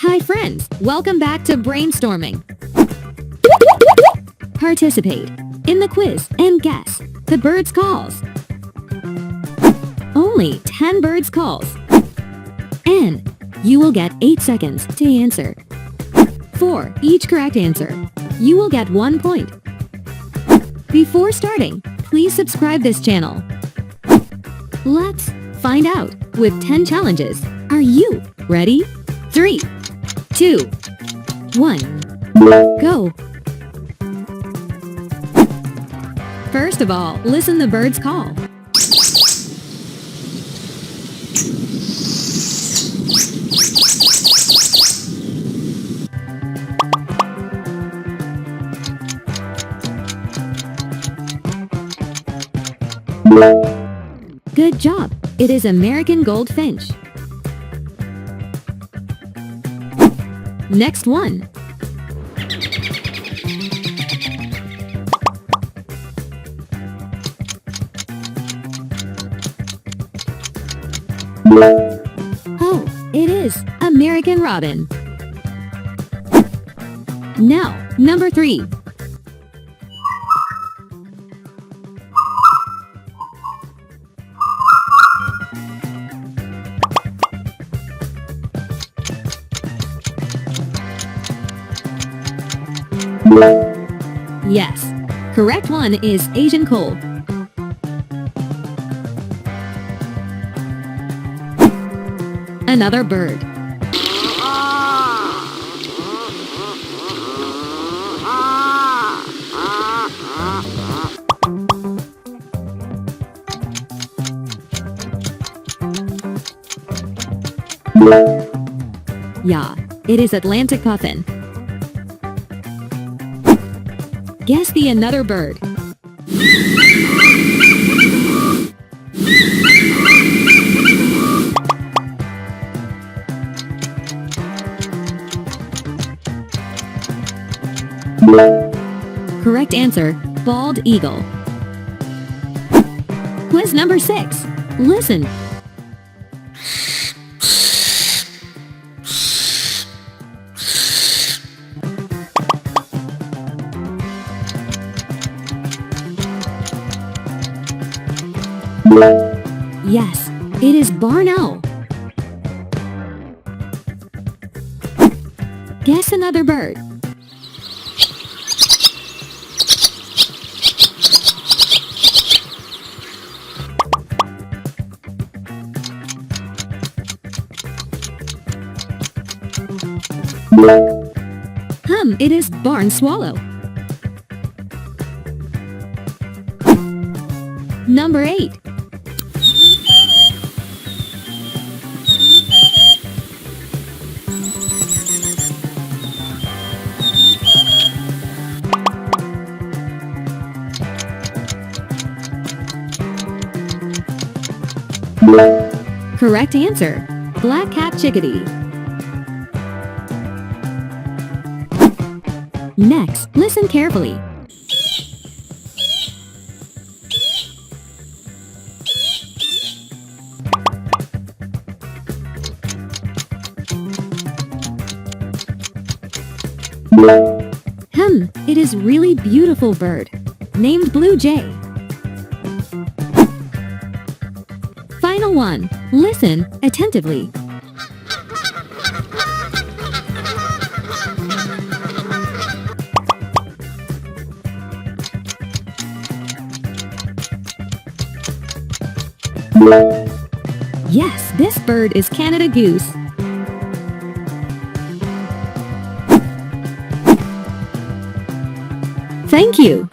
Hi friends, welcome back to Brainstorming. Participate in the quiz and guess the bird's calls. Only 10 birds calls. And you will get 8 seconds to answer. For each correct answer, you will get 1 point. Before starting, please subscribe this channel. Let's find out with 10 challenges. Are you ready? 3, 2, 1, go! First of all, listen the bird's call. Good job! It is American goldfinch. Next one. Oh, it is American robin. Now, number 3. Yes, correct one is Asian coal. Another bird. Yeah, it is Atlantic puffin. Guess the another bird. Correct answer, bald eagle. Quiz number 6. Listen. Yes, it is barn owl. Guess another bird. It is barn swallow. Number 8. Correct answer, black-capped chickadee. Next, listen carefully. It is really beautiful bird, named blue jay. Final one, listen attentively. Yes, this bird is Canada goose. Thank you.